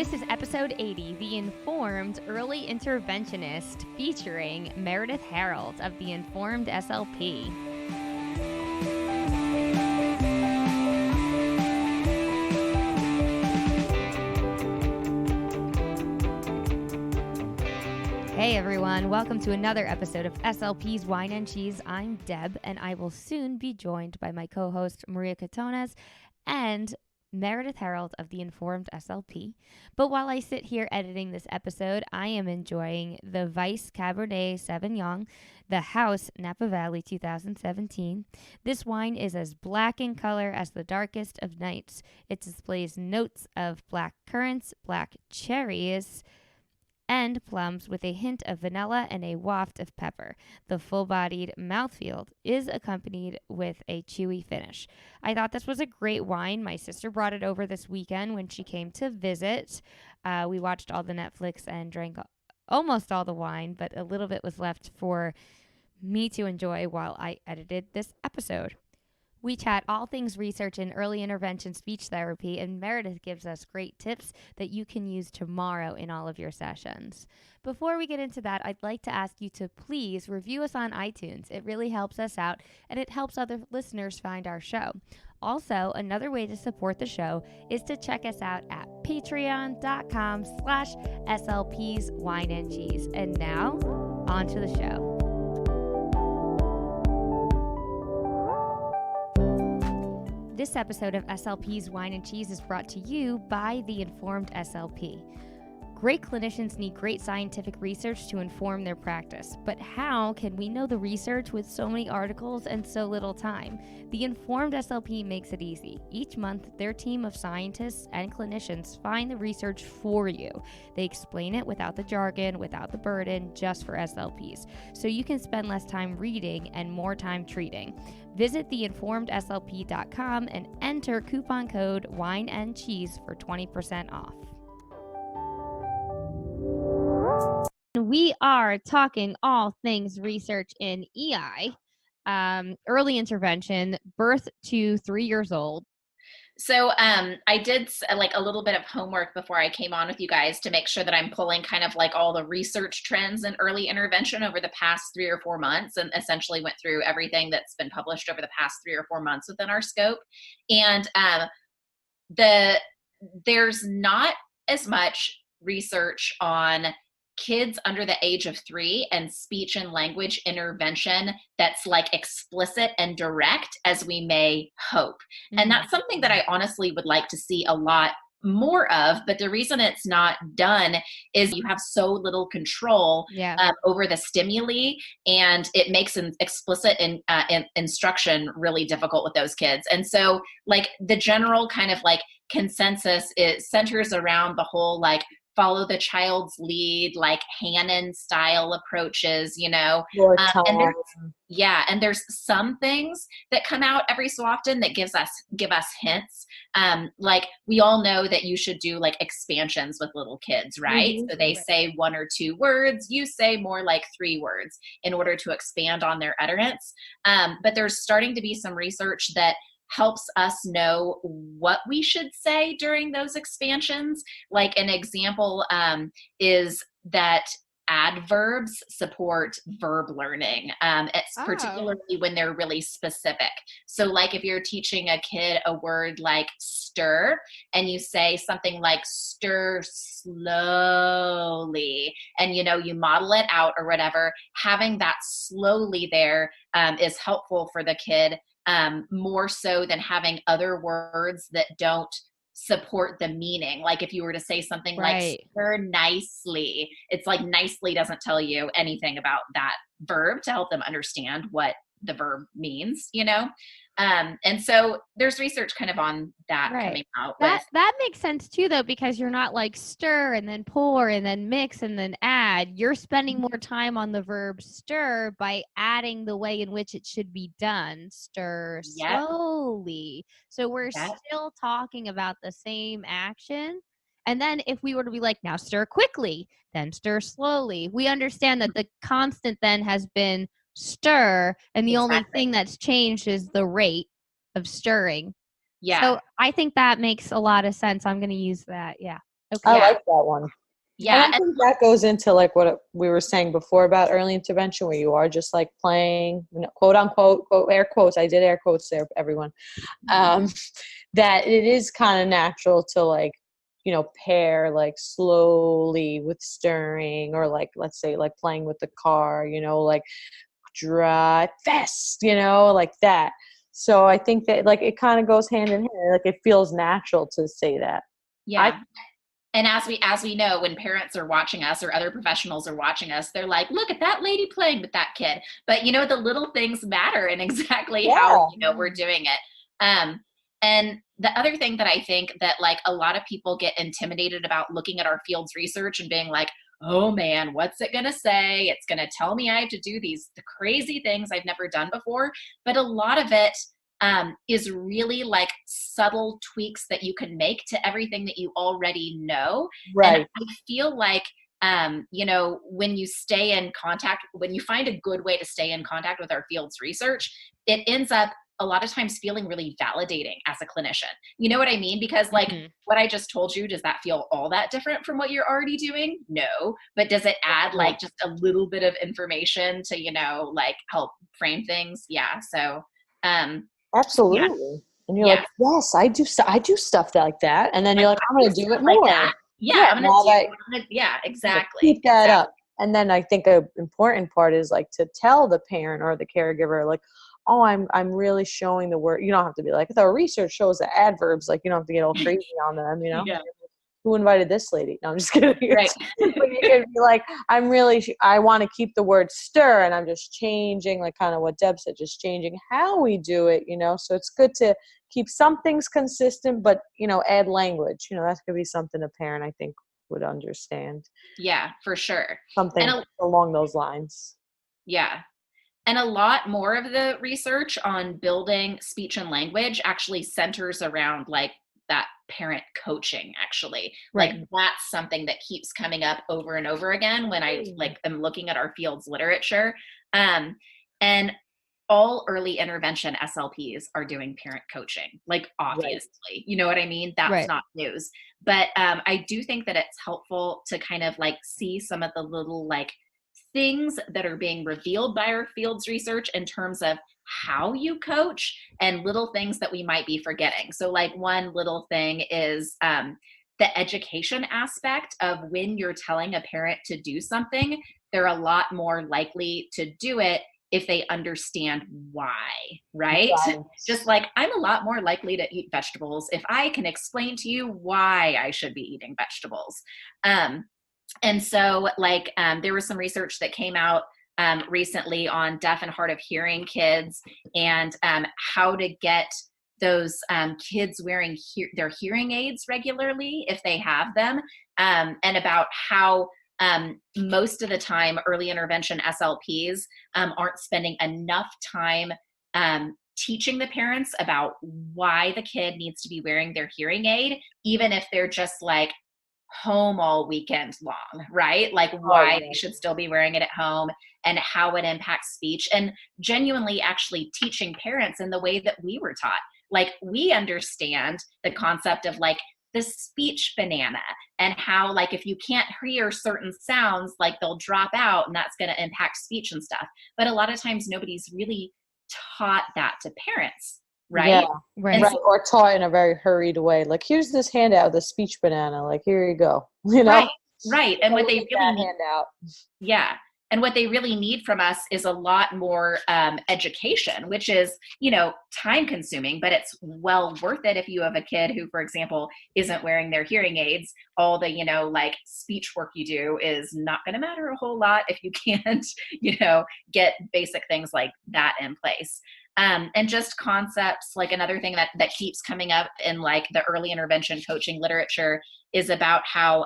This is episode 80, The Informed Early Interventionist, featuring Meredith Harold of the Informed SLP. Hey everyone, welcome to another episode of SLP's Wine and Cheese. I'm Deb, and I will soon be joined by my co-host Maria Catones and Meredith Harold of the Informed SLP. But while I sit here editing this episode, I am enjoying the Vice Cabernet Sauvignon, the House Napa Valley 2017. This wine is as black in color as the darkest of nights. It displays notes of black currants, black cherries, and plums with a hint of vanilla and a waft of pepper. The full-bodied mouthfeel is accompanied with a chewy finish. I thought this was a great wine. My sister brought it over this weekend when she came to visit. We watched all the Netflix and drank almost all the wine, but a little bit was left for me to enjoy while I edited this episode. We chat all things research in early intervention speech therapy, and Meredith gives us great tips that you can use tomorrow in all of your sessions. Before we get into that, I'd like to ask you to please review us on iTunes. It really helps us out, and it helps other listeners find our show. Also, another way to support the show is to check us out at patreon.com/SLP's Wine and Cheese. And now, on to the show. This episode of SLP's Wine and Cheese is brought to you by the Informed SLP. Great clinicians need great scientific research to inform their practice, but how can we know the research with so many articles and so little time? The Informed SLP makes it easy. Each month, their team of scientists and clinicians find the research for you. They explain it without the jargon, without the burden, just for SLPs, so you can spend less time reading and more time treating. Visit theinformedslp.com and enter coupon code WINEANDCHEESE for 20% off. We are talking all things research in EI, early intervention, birth to 3 years old. So I did like a little bit of homework before I came on with you guys to make sure that I'm pulling kind of like all the research trends in early intervention over the past 3 or 4 months, and essentially went through everything that's been published over the past 3 or 4 months within our scope. And there's not as much research on kids under the age of 3 and speech and language intervention that's like explicit and direct as we may hope. Mm-hmm. And that's something that I honestly would like to see a lot more of, but the reason it's not done is you have so little control over the stimuli, and it makes an explicit instruction really difficult with those kids. And so like the general kind of like consensus, it centers around the whole like follow the child's lead, like Hannon style approaches, you know. And there's some things that come out every so often that give us hints. Like we all know that you should do like expansions with little kids, right? Mm-hmm. So they say 1 or 2 words, you say more like 3 words in order to expand on their utterance. But there's starting to be some research that helps us know what we should say during those expansions. Like an example is that adverbs support verb learning. It's particularly when they're really specific. So like if you're teaching a kid a word like stir, and you say something like stir slowly, and you know, you model it out or whatever, having that slowly there is helpful for the kid, more so than having other words that don't support the meaning. Like if you were to say something like stir nicely, it's like nicely doesn't tell you anything about that verb to help them understand what the verb means, you know? And so there's research kind of on that coming out. That makes sense too, though, because you're not like stir and then pour and then mix and then add. You're spending more time on the verb stir by adding the way in which it should be done. Stir slowly. So we're still talking about the same action. And then if we were to be like, now stir quickly, then stir slowly, we understand that the constant then has been stir, and the only thing that's changed is the rate of stirring. So I think that makes a lot of sense. I'm going to use that. Yeah. Okay. I Yeah. like that one. And Yeah. I think that goes into like what we were saying before about early intervention, where you are just like playing, quote unquote, quote, air quotes. I did air quotes there, everyone. That it is kind of natural to like, pair like slowly with stirring, or like, let's say like playing with the car, like drive fast, like that. So I think that like it kind of goes hand in hand. Like it feels natural to say that. Yeah. And as we know, when parents are watching us or other professionals are watching us, they're like, look at that lady playing with that kid. But the little things matter in exactly how we're doing it. And the other thing that I think that like a lot of people get intimidated about looking at our field's research and being like, oh man, what's it gonna say? It's gonna tell me I have to do the crazy things I've never done before. But a lot of it is really like subtle tweaks that you can make to everything that you already know. Right. And I feel like, when you stay in contact, when you find a good way to stay in contact with our field's research, it ends up a lot of times feeling really validating as a clinician. You know what I mean? Because like what I just told you, does that feel all that different from what you're already doing? No. But does it add like just a little bit of information to, like help frame things? Yeah. So, absolutely. Yeah. And you're like, yes, I do stuff like that. And then you're like, I'm going to do it like more. that. Yeah, I'm gonna exactly. Keep that up. And then I think an important part is like to tell the parent or the caregiver, like, oh, I'm really showing the word. You don't have to be like, the research shows the adverbs. Like, you don't have to get all crazy on them, Yeah. Who invited this lady? No, I'm just kidding. Right. But you can be like, I want to keep the word stir, and I'm just changing, like kind of what Deb said, just changing how we do it, So it's good to keep some things consistent, but, add language. That could be something a parent, I think, would understand. Yeah, for sure. Something along those lines. Yeah. And a lot more of the research on building speech and language actually centers around like that parent coaching, actually. Right. Like that's something that keeps coming up over and over again when I like am looking at our field's literature. And all early intervention SLPs are doing parent coaching, like obviously, you know what I mean? That's not news. But I do think that it's helpful to kind of like see some of the little like things that are being revealed by our field's research in terms of how you coach and little things that we might be forgetting. So like one little thing is the education aspect of when you're telling a parent to do something, they're a lot more likely to do it if they understand why, right? Just like I'm a lot more likely to eat vegetables if I can explain to you why I should be eating vegetables. And so like there was some research that came out recently on deaf and hard of hearing kids and how to get those kids wearing their hearing aids regularly if they have them, and about how most of the time early intervention SLPs aren't spending enough time teaching the parents about why the kid needs to be wearing their hearing aid, even if they're just like home all weekend long, right? Like why they should still be wearing it at home and how it impacts speech, and genuinely actually teaching parents in the way that we were taught. Like we understand the concept of like the speech banana and how like if you can't hear certain sounds, like they'll drop out and that's going to impact speech and stuff. But a lot of times nobody's really taught that to parents. Right. Yeah. Right. Or taught in a very hurried way. Like, here's this handout of the speech banana. Like, here you go. Right. And what they really need, handout. Yeah. And what they really need from us is a lot more education, which is, time consuming, but it's well worth it if you have a kid who, for example, isn't wearing their hearing aids. All the, like speech work you do is not going to matter a whole lot if you can't, get basic things like that in place. And just concepts, like another thing that keeps coming up in like the early intervention coaching literature is about how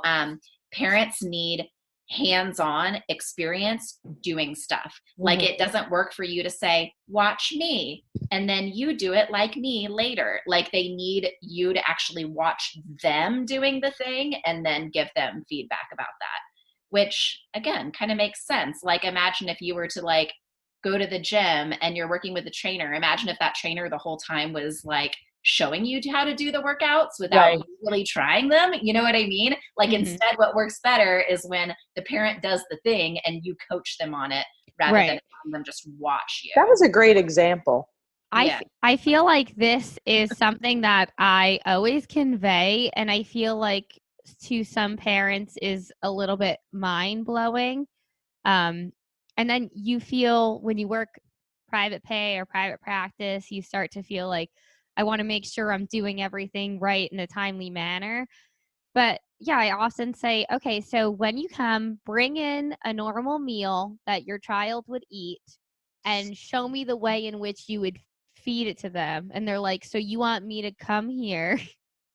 parents need hands-on experience doing stuff. Like it doesn't work for you to say, watch me, and then you do it like me later. Like they need you to actually watch them doing the thing and then give them feedback about that, which again, kind of makes sense. Like imagine if you were to like go to the gym and you're working with a trainer. Imagine if that trainer the whole time was like showing you how to do the workouts without Right. you really trying them. You know what I mean? Like instead, what works better is when the parent does the thing and you coach them on it rather than having them just watch you. That was a great example. I feel like this is something that I always convey, and I feel like to some parents is a little bit mind-blowing. And then you feel when you work private pay or private practice, you start to feel like, I want to make sure I'm doing everything right in a timely manner. But yeah, I often say, okay, so when you come, bring in a normal meal that your child would eat and show me the way in which you would feed it to them. And they're like, so you want me to come here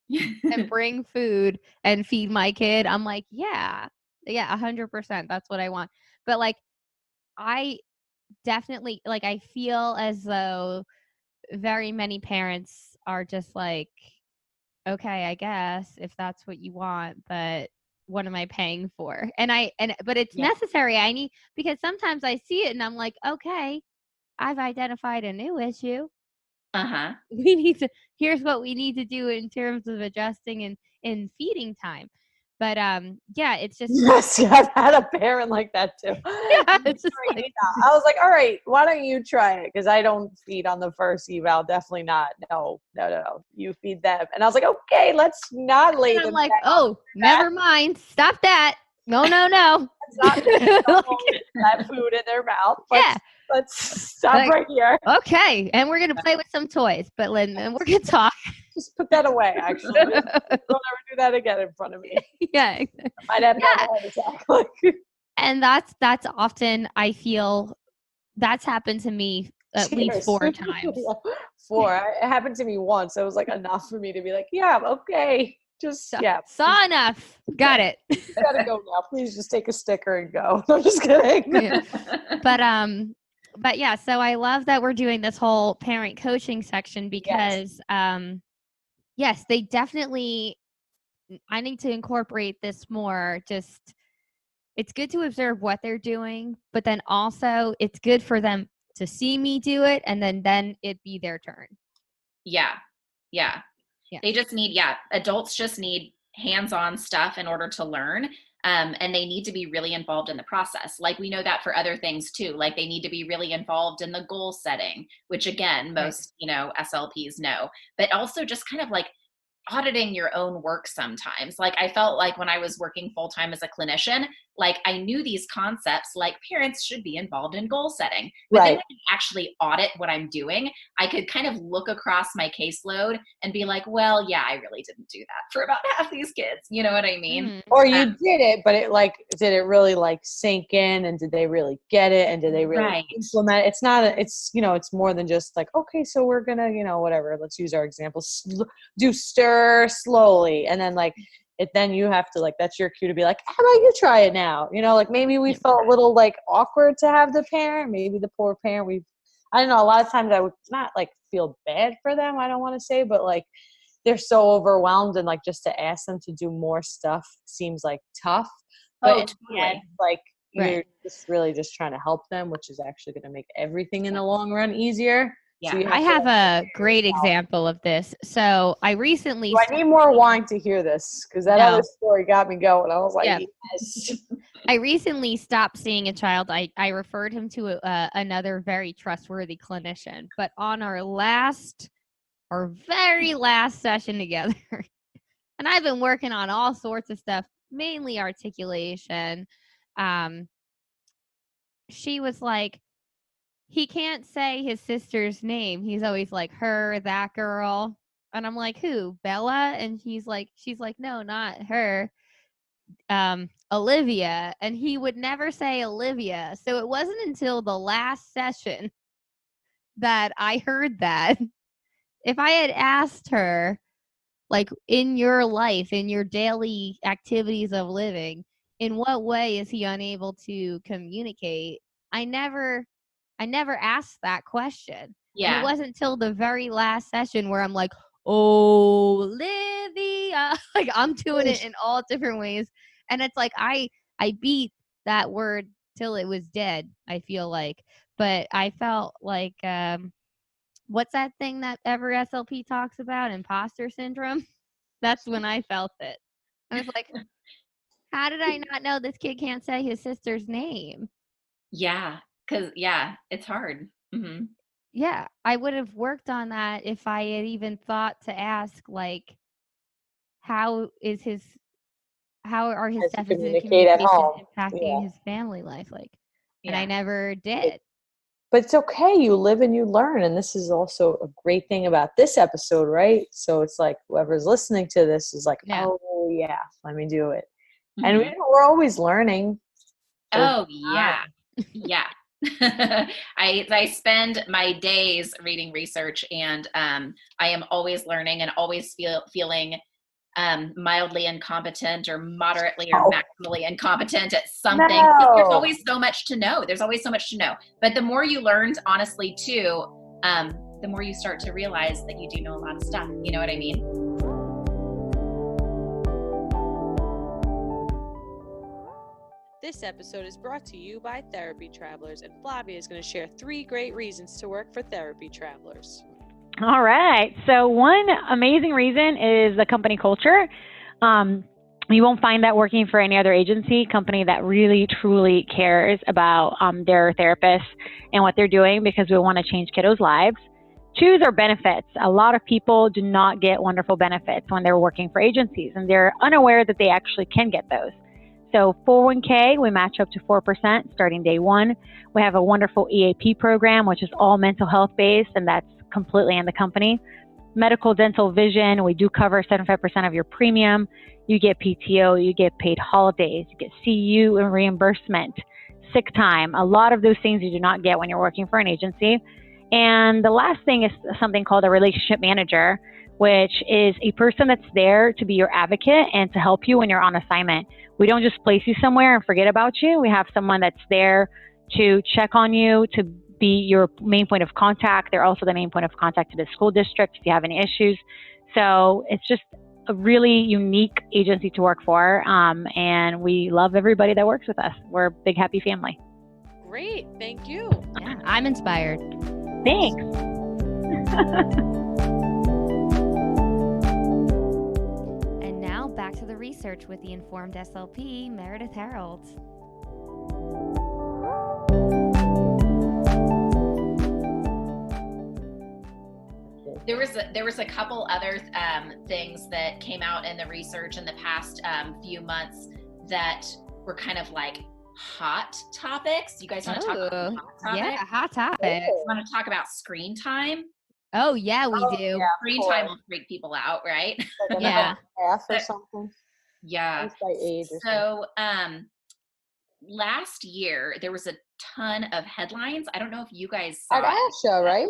and bring food and feed my kid? I'm like, yeah, 100%. That's what I want. But like, I definitely, like, I feel as though very many parents are just like, okay, I guess if that's what you want, but what am I paying for? But it's necessary. Because sometimes I see it and I'm like, okay, I've identified a new issue. Here's what we need to do in terms of adjusting in feeding time. But it's just yes, I've had a parent like that too. Yeah, it's just like, I was like, all right, why don't you try it? Because I don't feed on the first eval, definitely not. No, you feed them. And I was like, okay, let's not lay them. I'm like, oh, never mind, stop that. No. Let's not that food in their mouth. Let's stop right here. Okay, and we're gonna play with some toys, but then we're gonna talk. Just put that away. Actually, don't ever do that again in front of me. Yeah, I might have to have a heart attack. And that's often, I feel, that's happened to me at least 4 times. 4. It happened to me once. It was like enough for me to be like, yeah, okay. Saw enough. Got it. I gotta go now. Please just take a sticker and go. No, I'm just kidding. Yeah. But yeah, so I love that we're doing this whole parent coaching section because yes, they definitely, I need to incorporate this more. Just, it's good to observe what they're doing, but then also it's good for them to see me do it, and then it be their turn. Yeah. They just need, adults just need hands-on stuff in order to learn. And they need to be really involved in the process. Like, we know that for other things too. Like, they need to be really involved in the goal setting, which again, most, SLPs know, but also just kind of like auditing your own work sometimes. Like, I felt like when I was working full-time as a clinician, like, I knew these concepts, like parents should be involved in goal setting, but then when I actually audit what I'm doing, I could kind of look across my caseload and be like, well, yeah, I really didn't do that for about half these kids. You know what I mean? Mm-hmm. Or you did it, but did it really sink in, and did they really get it, and did they really implement it? It's not, it's more than just like, okay, so we're gonna, whatever, let's use our example, do stir slowly, and then then you have to, that's your cue to be like, how about you try it now? Maybe we felt a little awkward to have the parent, maybe the poor parent, I don't know, a lot of times I would not feel bad for them, I don't want to say, but they're so overwhelmed, and just to ask them to do more stuff seems tough. But you're just really just trying to help them, which is actually going to make everything in the long run easier. Yeah, so I have a great example of this. So I recently... I need more wine to hear this, because that other story got me going. I was like, yes. I recently stopped seeing a child. I referred him to another very trustworthy clinician. But on our very last session together, and I've been working on all sorts of stuff, mainly articulation, she was like, he can't say his sister's name. He's always like, her, that girl. And I'm like, who, Bella? And she's like, no, not her, Olivia. And he would never say Olivia. So it wasn't until the last session that I heard that. If I had asked her, in your life, in your daily activities of living, in what way is he unable to communicate? I never asked that question. Yeah. And it wasn't until the very last session where I'm like, Olivia. I'm doing it in all different ways. And it's like, I beat that word till it was dead, I feel like. But I felt like what's that thing that every SLP talks about? Imposter syndrome. That's when I felt it. I was like, how did I not know this kid can't say his sister's name? Yeah. Cause it's hard. Mm-hmm. Yeah, I would have worked on that if I had even thought to ask, like, how are his As you deficits in communicate at communication home. impacting Yeah. his family life? Like, and I Yeah. never did. But it's okay. You live and you learn. And this is also a great thing about this episode, right? So it's like whoever's listening to this is like, Yeah. oh, yeah, let me do it. Mm-hmm. And we're always learning. Oh, yeah. Yeah. I spend my days reading research, and I am always learning and always feeling mildly incompetent or moderately or maximally incompetent at something. No. There's always so much to know. There's always so much to know. But the more you learned, honestly, too, the more you start to realize that you do know a lot of stuff. You know what I mean? This episode is brought to you by Therapy Travelers, and Flavia is going to share 3 great reasons to work for Therapy Travelers. All right. So one amazing reason is the company culture. You won't find that working for any other agency, company that really, truly cares about their therapists and what they're doing, because we want to change kiddos' lives. 2 is our benefits. A lot of people do not get wonderful benefits when they're working for agencies, and they're unaware that they actually can get those. So 401k, we match up to 4% starting day 1. We have a wonderful EAP program, which is all mental health based, and that's completely in the company. Medical, dental, vision, we do cover 75% of your premium. You get PTO, you get paid holidays, you get CU and reimbursement, sick time, a lot of those things you do not get when you're working for an agency. And the last thing is something called a relationship manager, which is a person that's there to be your advocate and to help you when you're on assignment. We don't just place you somewhere and forget about you. We have someone that's there to check on you, to be your main point of contact. They're also the main point of contact to the school district if you have any issues. So it's just a really unique agency to work for, and we love everybody that works with us. We're a big, happy family. Great. Thank you. Yeah, I'm inspired. Thanks. And now back to the research with the Informed SLP, Meredith Harold. There was a couple other things that came out in the research in the past few months that were kind of like hot topics. You guys want to talk about hot topics? Yeah, hot topics. Want to talk about screen time? Oh, yeah, we do. Yeah, Screen time will freak people out, right? Like Yeah. half or something. Yeah. By age or So last year there was a ton of headlines. I don't know if you guys saw at ASHA, right?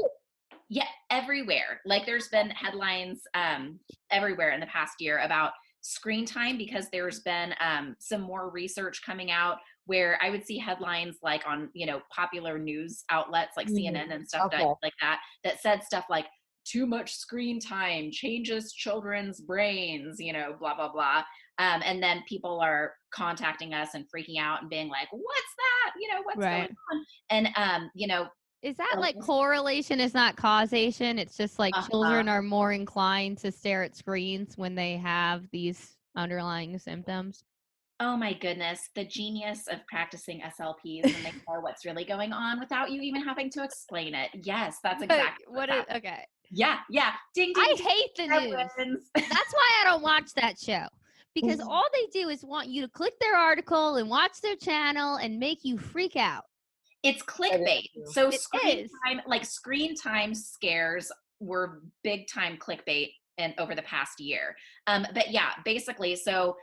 Yeah, everywhere. Like there's been headlines everywhere in the past year about screen time, because there's been some more research coming out where I would see headlines like on, popular news outlets like CNN and stuff like that said stuff like, too much screen time changes children's brains, blah, blah, blah. And then people are contacting us and freaking out and being like, what's that? What's going on? And, is that like correlation is not causation? It's just like children are more inclined to stare at screens when they have these underlying symptoms. Oh my goodness, the genius of practicing SLPs when they know what's really going on without you even having to explain it. Yes, that's exactly okay. Yeah. Ding, ding, I ding, hate the news. That's why I don't watch that show. Because all they do is want you to click their article and watch their channel and make you freak out. It's clickbait. So screen time scares were big time clickbait over the past year. But yeah, basically, so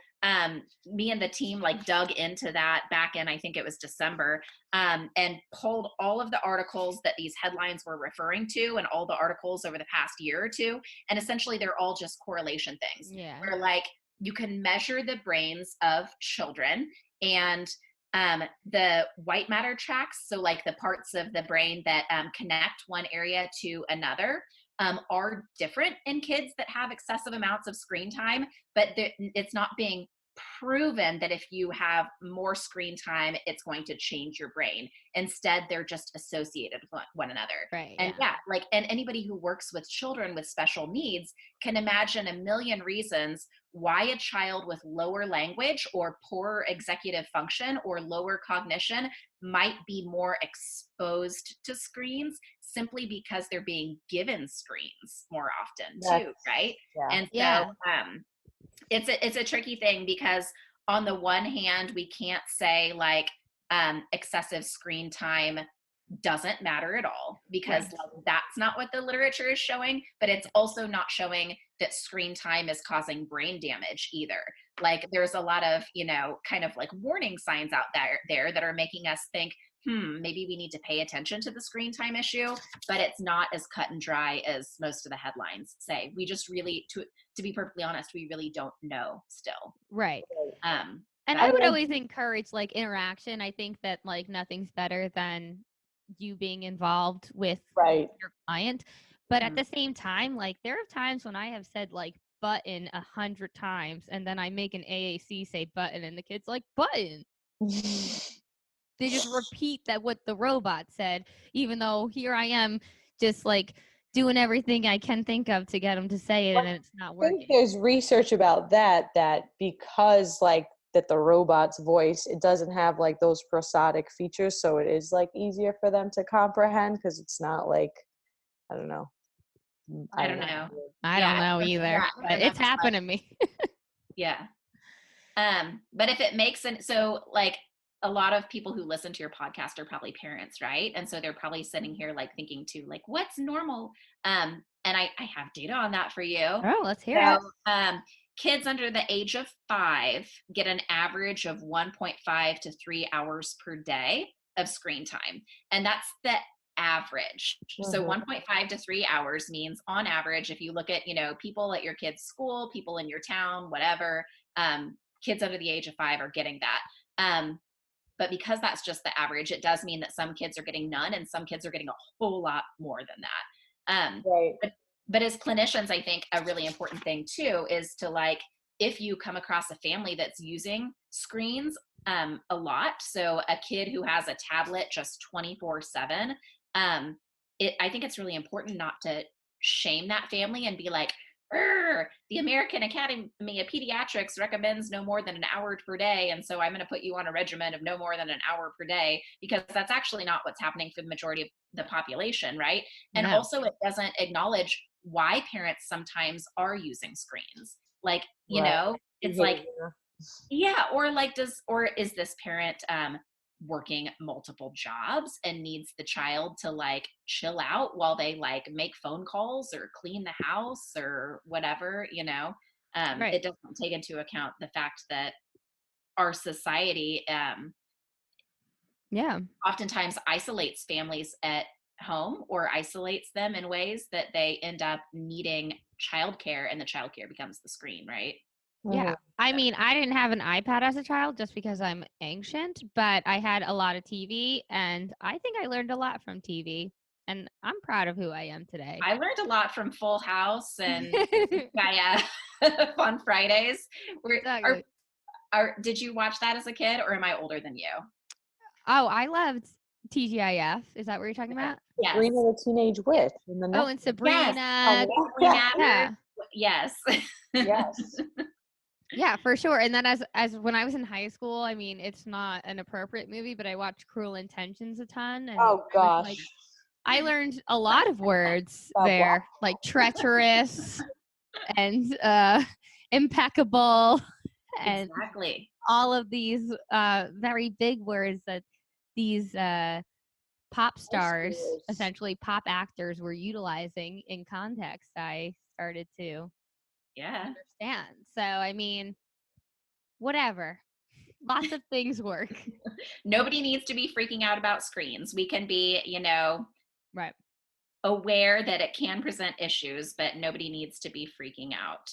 me and the team dug into that back in, I think it was December, and pulled all of the articles that these headlines were referring to and all the articles over the past year or two. And essentially they're all just correlation things. Yeah. Where you can measure the brains of children, and the white matter tracks, so the parts of the brain that connect one area to another, are different in kids that have excessive amounts of screen time, but it's not being proven that if you have more screen time, it's going to change your brain. Instead, they're just associated with one another. Right. And like, and anybody who works with children with special needs can imagine a million reasons why a child with lower language or poorer executive function or lower cognition might be more exposed to screens simply because they're being given screens more often too, right? And so it's a tricky thing, because on the one hand, we can't say like excessive screen time doesn't matter at all, because like, that's not what the literature is showing, but it's also not showing that screen time is causing brain damage either. Like there's a lot of, you know, kind of like warning signs out there that are making us think, maybe we need to pay attention to the screen time issue, but it's not as cut and dry as most of the headlines say. We just really, to be perfectly honest, we really don't know still. Right. And I would always encourage like interaction. I think that like nothing's better than you being involved with your client. But at the same time, like there are times when I have said like button 100 times and then I make an AAC say button and the kid's like button. They just repeat that what the robot said, even though here I am just like doing everything I can think of to get them to say it, and it's not working. I think there's research about that because like that the robot's voice, it doesn't have like those prosodic features, so it is like easier for them to comprehend, because it's not like, I don't know. I don't know. I don't know either. But it's happened to me. But if it makes sense, so like a lot of people who listen to your podcast are probably parents, right? And so they're probably sitting here like thinking too, like, what's normal? And I have data on that for you. Oh, let's hear it. Kids under the age of 5 get an average of 1.5 to 3 hours per day of screen time. And that's the average. So 1.5 to 3 hours means on average, if you look at, you know, people at your kid's school, people in your town, whatever, kids under the age of 5 are getting that. But because that's just the average, it does mean that some kids are getting none and some kids are getting a whole lot more than that. But as clinicians, I think a really important thing too is to like, if you come across a family that's using screens a lot, so a kid who has a tablet just 24/7, I think it's really important not to shame that family and be like, the American Academy of Pediatrics recommends no more than an hour per day, and so I'm going to put you on a regimen of no more than an hour per day, because that's actually not what's happening for the majority of the population, right? And also it doesn't acknowledge why parents sometimes are using screens. Like, you know, it's like, or like is this parent working multiple jobs and needs the child to like chill out while they like make phone calls or clean the house or whatever, you know? It doesn't take into account the fact that our society oftentimes isolates families at home or isolates them in ways that they end up needing childcare, and the childcare becomes the screen, right? Yeah. I mean, I didn't have an iPad as a child just because I'm ancient, but I had a lot of TV, and I think I learned a lot from TV, and I'm proud of who I am today. I learned a lot from Full House and Fun Fridays. Did you watch that as a kid, or am I older than you? Oh, I loved TGIF. Is that what you're talking about? Yes. Sabrina the Teenage Witch. And Sabrina. Yes. Yeah, for sure. And then as when I was in high school, I mean, it's not an appropriate movie, but I watched Cruel Intentions a ton. And oh gosh. I learned a lot of words there, like treacherous and impeccable, and all of these very big words that these pop stars, essentially pop actors, were utilizing in context. I started to understand. So, I mean, whatever. Lots of things work. Nobody needs to be freaking out about screens. We can be, you know, aware that it can present issues, but nobody needs to be freaking out,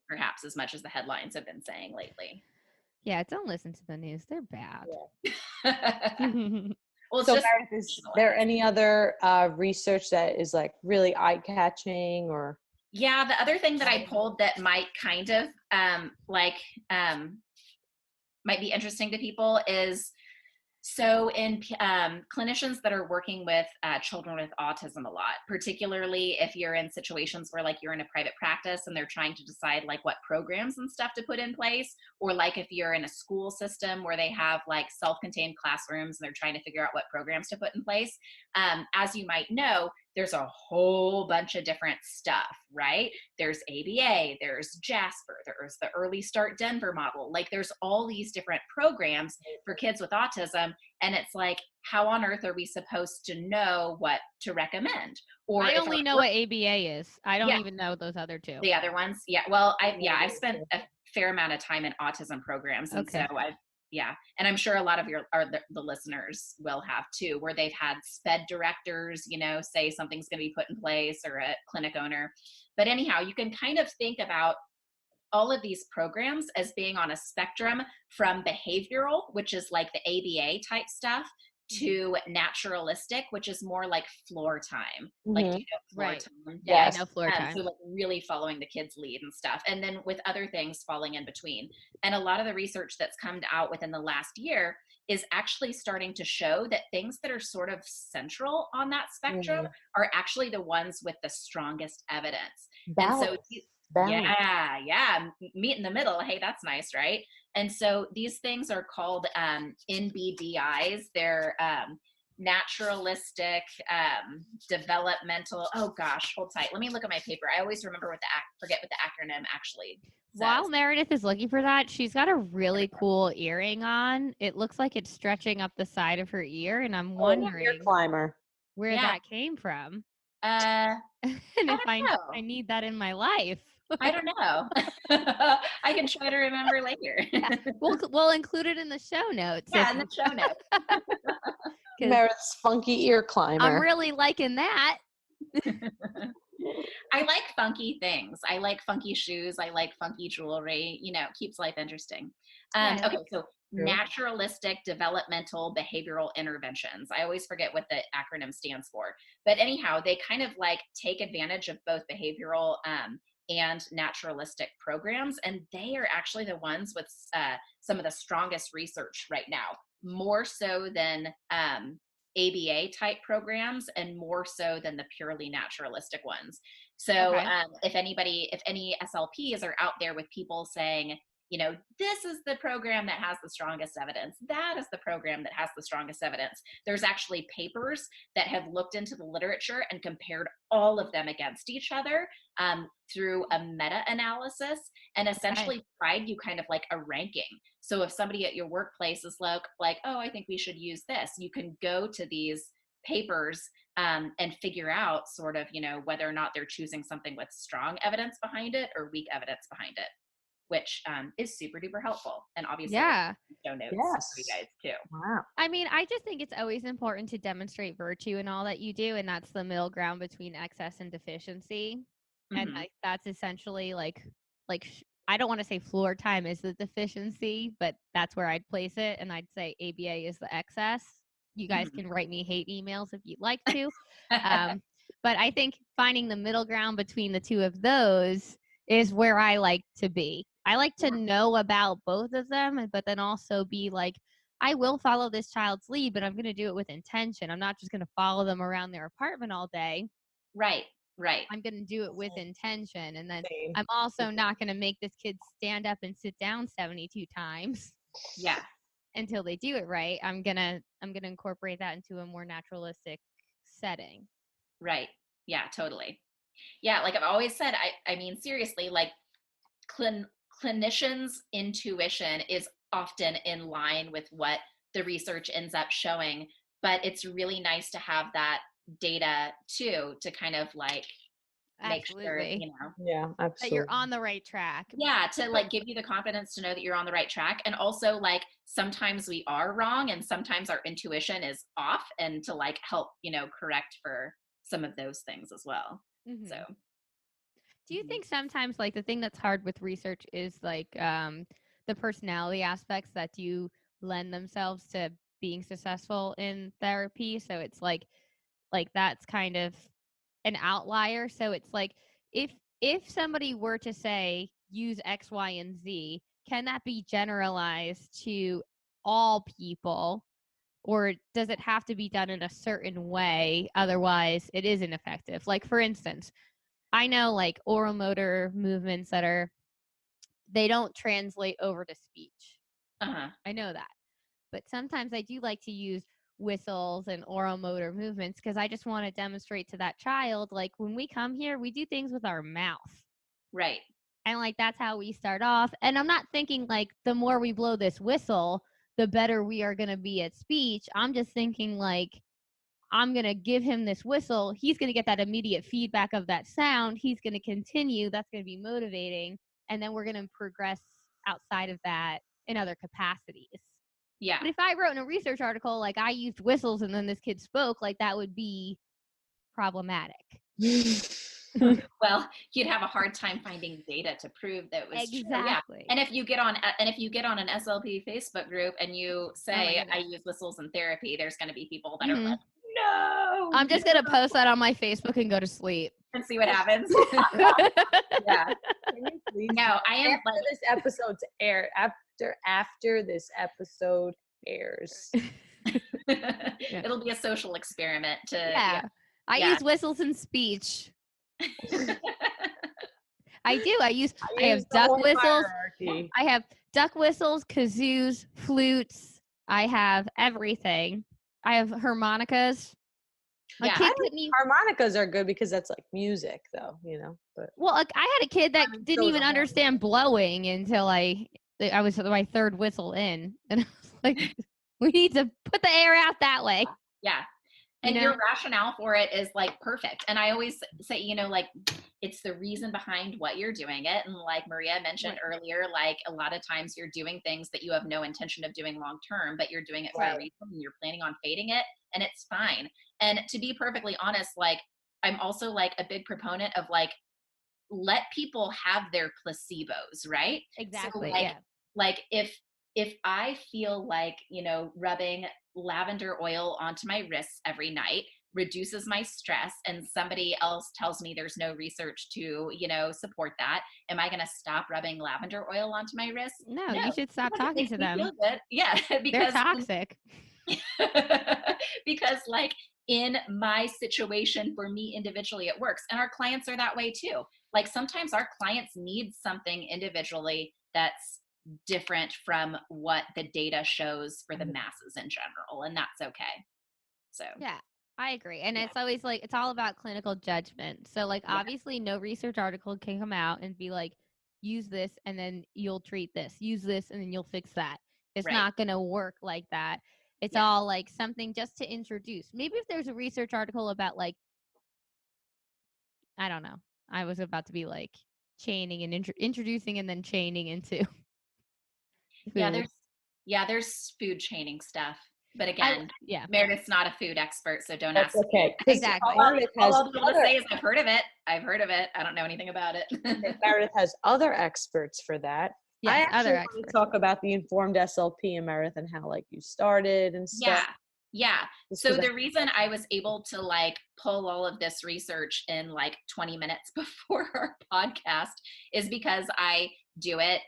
perhaps as much as the headlines have been saying lately. Yeah, don't listen to the news. They're bad. Well, so Meredith, is there any other research that is like really eye-catching or? Yeah, the other thing that I pulled that might kind of might be interesting to people is, so in clinicians that are working with children with autism a lot, particularly if you're in situations where like you're in a private practice and they're trying to decide like what programs and stuff to put in place, or like if you're in a school system where they have like self-contained classrooms and they're trying to figure out what programs to put in place, as you might know, there's a whole bunch of different stuff, right? There's ABA, there's Jasper, there's the Early Start Denver model. Like there's all these different programs for kids with autism. And it's like, how on earth are we supposed to know what to recommend? Or I only know what ABA is. I don't even know those other two. The other ones. Yeah. Well, I've spent a fair amount of time in autism programs. And so and I'm sure a lot of the listeners will have too, where they've had SPED directors, say something's going to be put in place, or a clinic owner. But anyhow, you can kind of think about all of these programs as being on a spectrum from behavioral, which is like the ABA type stuff, to naturalistic, which is more like floor time. Like, do you know floor time? Yeah, I know floor time. So like really following the kids' lead and stuff. And then with other things falling in between. And a lot of the research that's come out within the last year is actually starting to show that things that are sort of central on that spectrum are actually the ones with the strongest evidence. Balance. And so meet in the middle. Hey, that's nice, right? And so these things are called NBDIs. They're naturalistic, developmental. Oh gosh, hold tight. Let me look at my paper. I always remember forget what the acronym actually says. While Meredith is looking for that, she's got a really cool earring on. It looks like it's stretching up the side of her ear, and I'm wondering ear climber. where that came from. And if I need that in my life. I don't know. I can try to remember later. We'll include it in the show notes. Yeah, in the show notes. Meredith's funky ear climber. I'm really liking that. I like funky things. I like funky shoes. I like funky jewelry. Keeps life interesting. Okay, so naturalistic developmental behavioral interventions. I always forget what the acronym stands for. But anyhow, they kind of like take advantage of both behavioral and naturalistic programs. And they are actually the ones with some of the strongest research right now, more so than ABA type programs and more so than the purely naturalistic ones. So if any SLPs are out there with people saying, this is the program that has the strongest evidence, that is the program that has the strongest evidence, there's actually papers that have looked into the literature and compared all of them against each other through a meta-analysis, and essentially provide you kind of like a ranking. So if somebody at your workplace is like, oh, I think we should use this, you can go to these papers and figure out sort of, whether or not they're choosing something with strong evidence behind it or weak evidence behind it, which is super duper helpful. And obviously show notes for you guys too. Wow. I mean, I just think it's always important to demonstrate virtue in all that you do. And that's the middle ground between excess and deficiency. And that's essentially like I don't want to say floor time is the deficiency, but that's where I'd place it. And I'd say ABA is the excess. You guys can write me hate emails if you'd like to. But I think finding the middle ground between the two of those is where I like to be. I like to know about both of them, but then also be like, I will follow this child's lead, but I'm going to do it with intention. I'm not just going to follow them around their apartment all day. Right. I'm going to do it with intention. And then I'm also not going to make this kid stand up and sit down 72 times. Yeah. Until they do it right. I'm going to incorporate that into a more naturalistic setting. Right. Yeah, totally. Yeah, like I've always said, I mean, seriously, like clinicians' intuition is often in line with what the research ends up showing, but it's really nice to have that data too, to kind of like make sure, yeah, absolutely, that you're on the right track. Yeah, to like give you the confidence to know that you're on the right track. And also like sometimes we are wrong and sometimes our intuition is off, and to like help, correct for some of those things as well. So do you think sometimes like the thing that's hard with research is like the personality aspects that do lend themselves to being successful in therapy? So it's like that's kind of an outlier. So it's like if somebody were to say use X, Y, and Z, can that be generalized to all people, or does it have to be done in a certain way? Otherwise, it isn't effective. Like, for instance, I know like oral motor movements they don't translate over to speech. I know that. But sometimes I do like to use whistles and oral motor movements because I just want to demonstrate to that child, like, when we come here, we do things with our mouth. Right. And like, that's how we start off. And I'm not thinking like the more we blow this whistle, the better we are going to be at speech. I'm just thinking like, I'm going to give him this whistle. He's going to get that immediate feedback of that sound. He's going to continue. That's going to be motivating. And then we're going to progress outside of that in other capacities. Yeah. But if I wrote in a research article, like, I used whistles and then this kid spoke, like, that would be problematic. Well, you'd have a hard time finding data to prove that was true. Yeah. And if you get on an SLP Facebook group and you say, I use whistles in therapy, there's going to be people that are like, no. I'm just going to post that on my Facebook and go to sleep. And see what happens. Yeah. No, I am. After this episode's air, after this episode airs, it'll be a social experiment. I use whistles in speech. I do. I have duck whistles. Hierarchy. I have duck whistles, kazoos, flutes. I have everything. I have harmonicas. Harmonicas are good because that's like music, though, But well, like, I had a kid that didn't even understand blowing until I was my third whistle in, and I was like, "We need to put the air out that way." Yeah, and your rationale for it is like perfect. And I always say, like, it's the reason behind what you're doing it. And like Maria mentioned earlier, like, a lot of times you're doing things that you have no intention of doing long term, but you're doing it for a reason, and you're planning on fading it, and it's fine. And to be perfectly honest, like, I'm also like a big proponent of like, let people have their placebos, right? Exactly. So like if I feel like, rubbing lavender oil onto my wrists every night reduces my stress, and somebody else tells me there's no research to, support that, am I going to stop rubbing lavender oil onto my wrists? No, you should stop talking to them. Feel good. Yeah, because they're toxic. Because like, in my situation, for me individually, it works. And our clients are that way too. Like, sometimes our clients need something individually that's different from what the data shows for the masses in general. And that's okay. So yeah, I agree. And it's always like, it's all about clinical judgment. So like, obviously no research article can come out and be like, use this and then you'll treat this, use this and then you'll fix that. It's not going to work like that. It's all like something just to introduce. Maybe if there's a research article about like, I don't know. I was about to be like chaining and introducing and then chaining into food. There's food chaining stuff. But again, Meredith's not a food expert, so don't That's ask. Okay. Exactly. All I'll be able to say is I've heard of it. I don't know anything about it. Meredith has other experts for that. Yes, I actually other want experts. to talk about the Informed SLP and Meredith and how like you started and stuff. Yeah. So the reason I was able to like pull all of this research in like 20 minutes before our podcast is because I do it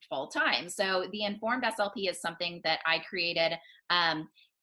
full time. So the Informed SLP is something that I created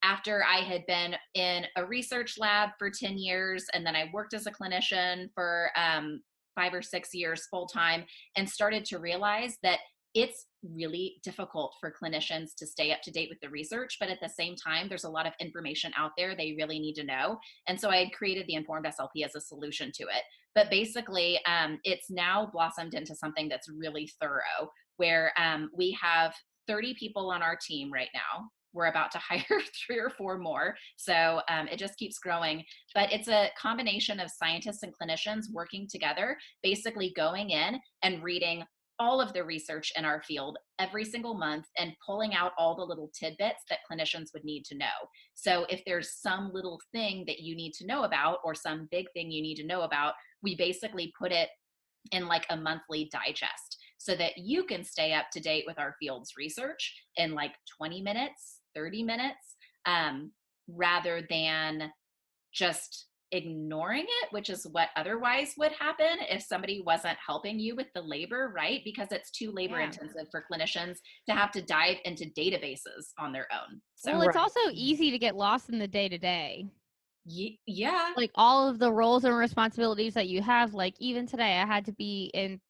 after I had been in a research lab for 10 years. And then I worked as a clinician for 5 or 6 years full time, and started to realize that it's really difficult for clinicians to stay up to date with the research, but at the same time, there's a lot of information out there they really need to know. And so I had created the Informed SLP as a solution to it. But basically, it's now blossomed into something that's really thorough, where we have 30 people on our team right now. We're about to hire 3 or 4 more. So it just keeps growing. But it's a combination of scientists and clinicians working together, basically going in and reading all of the research in our field every single month and pulling out all the little tidbits that clinicians would need to know. So if there's some little thing that you need to know about, or some big thing you need to know about, we basically put it in like a monthly digest so that you can stay up to date with our field's research in like 20 minutes, 30 minutes, rather than just ignoring it, which is what otherwise would happen if somebody wasn't helping you with the labor, right? Because it's too labor intensive for clinicians to have to dive into databases on their own. So, well, it's also easy to get lost in the day-to-day. Yeah. Like all of the roles and responsibilities that you have, like even today I had to be in,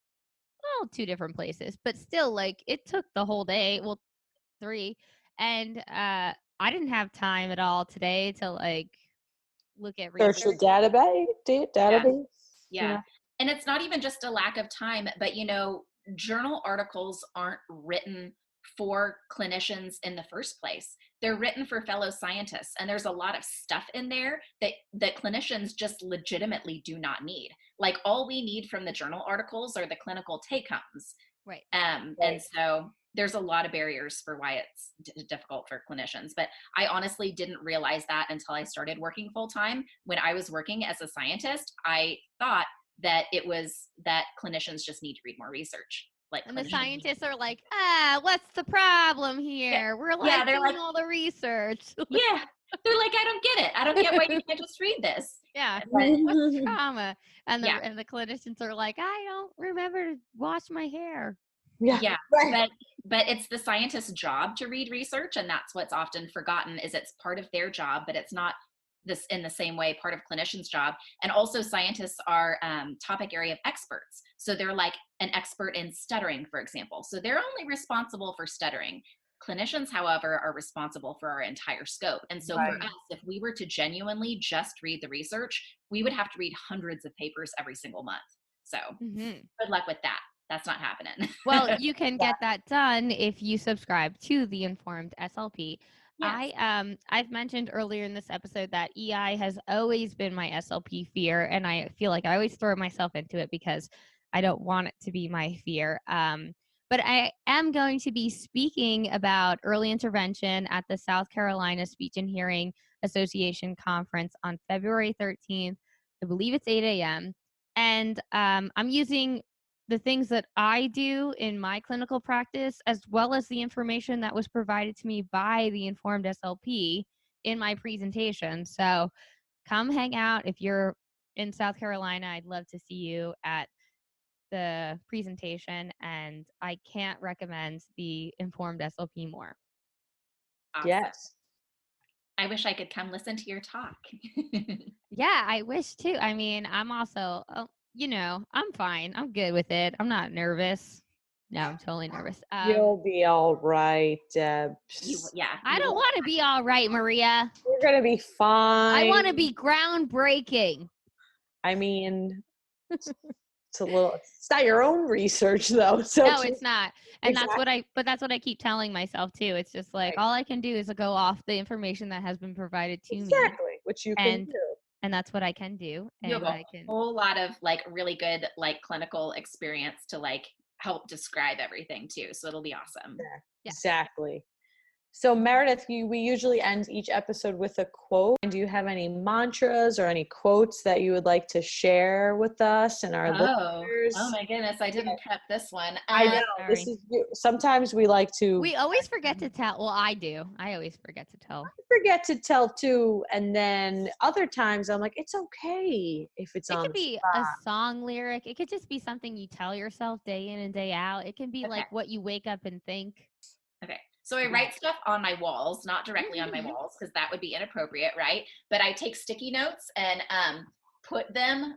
well, 2 different places, but still, like, it took the whole day, well, 3, and I didn't have time at all today to, like, look at Search the research. database. Yeah. You know? And it's not even just a lack of time, but journal articles aren't written for clinicians in the first place. They're written for fellow scientists, and there's a lot of stuff in there that clinicians just legitimately do not need. Like, all we need from the journal articles are the clinical take-homes. Right. And so there's a lot of barriers for why it's difficult for clinicians. But I honestly didn't realize that until I started working full time. When I was working as a scientist, I thought that it was that clinicians just need to read more research. Like, And the clinicians- scientists are like, what's the problem here? We're like they're doing like- all the research. yeah, they're like, I don't get it. I don't get why you can't just read this. Yeah. But What's trauma? And the Yeah. and the clinicians are like, I don't remember to wash my hair. yeah, Right. but it's the scientist's job to read research, and that's what's often forgotten. Is it's part of their job, but it's not this in the same way part of clinicians' job. And also, scientists are topic area of experts, so they're like an expert in stuttering, for example, so they're only responsible for stuttering. Clinicians, however, are responsible for our entire scope. And so for us, if we were to genuinely just read the research, we would have to read hundreds of papers every single month. So good luck with that. That's not happening. Well, you can get that done if you subscribe to the Informed SLP. Yes. I've mentioned earlier in this episode that EI has always been my SLP fear, and I feel like I always throw myself into it because I don't want it to be my fear. But I am going to be speaking about early intervention at the South Carolina Speech and Hearing Association conference on February 13th. I believe it's 8 a.m. And I'm using the things that I do in my clinical practice, as well as the information that was provided to me by the Informed SLP in my presentation. So come hang out. If you're in South Carolina, I'd love to see you at the presentation, and I can't recommend the Informed SLP more. Awesome. Yes. I wish I could come listen to your talk. Yeah, I wish too. I mean, I'm also, I'm fine. I'm good with it. I'm not nervous. No, I'm totally nervous. You'll be all right, Deb. I don't want to be all right, Maria. You're going to be fine. I want to be groundbreaking. I mean, it's not your own research though. So no, it's not. And Exactly. that's what I keep telling myself too. It's just like, all I can do is go off the information that has been provided to me. Exactly, which you can do. And that's what I can do. You have And a whole lot of really good clinical experience to help describe everything too. So it'll be awesome. Yeah, exactly. So Meredith, we usually end each episode with a quote. Do you have any mantras or any quotes that you would like to share with us and our listeners? Oh my goodness, I didn't prep this one. I know. This is sometimes we like to. We always forget to tell. Well, I do. I always forget to tell. I forget to tell too, and then other times I'm like, it's okay if it's on. It could be a song lyric. It could just be something you tell yourself day in and day out. It can be like what you wake up and think. Okay. So I write stuff on my walls, not directly on my walls, because that would be inappropriate, right? But I take sticky notes and put them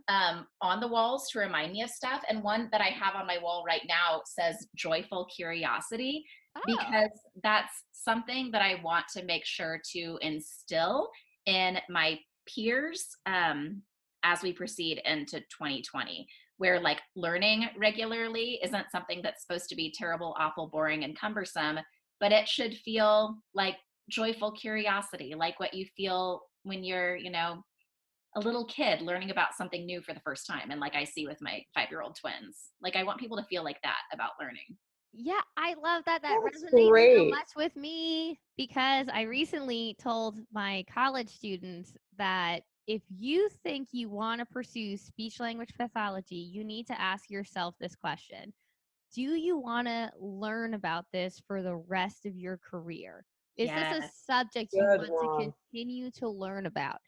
on the walls to remind me of stuff. And one that I have on my wall right now says joyful curiosity, because that's something that I want to make sure to instill in my peers as we proceed into 2020, where learning regularly isn't something that's supposed to be terrible, awful, boring, and cumbersome, but it should feel like joyful curiosity, like what you feel when you're, a little kid learning about something new for the first time. And I see with my 5-year-old twins, I want people to feel like that about learning. Yeah, I love that. That That's resonates great. so much with me, because I recently told my college students that if you think you want to pursue speech language pathology, you need to ask yourself this question. Do you want to learn about this for the rest of your career? Is this a subject you want to continue to learn about?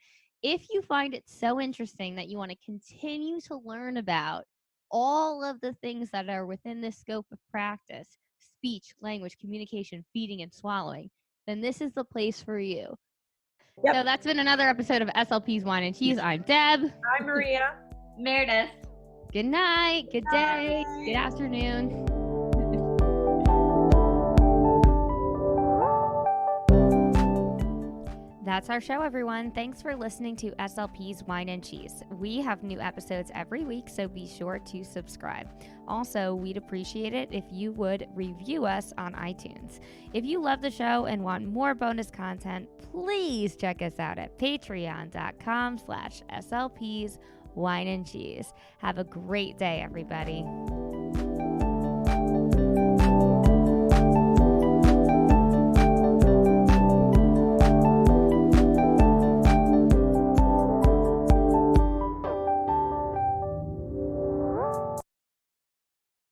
If you find it so interesting that you want to continue to learn about all of the things that are within the scope of practice, speech, language, communication, feeding, and swallowing, then this is the place for you. Yep. So that's been another episode of SLP's Wine and Cheese. I'm Deb. Hi, Maria. Meredith. Good night, good day, good afternoon. That's our show, everyone. Thanks for listening to SLP's Wine and Cheese. We have new episodes every week, so be sure to subscribe. Also, we'd appreciate it if you would review us on iTunes. If you love the show and want more bonus content, please check us out at patreon.com/SLP's Wine and Cheese. Have a great day, everybody.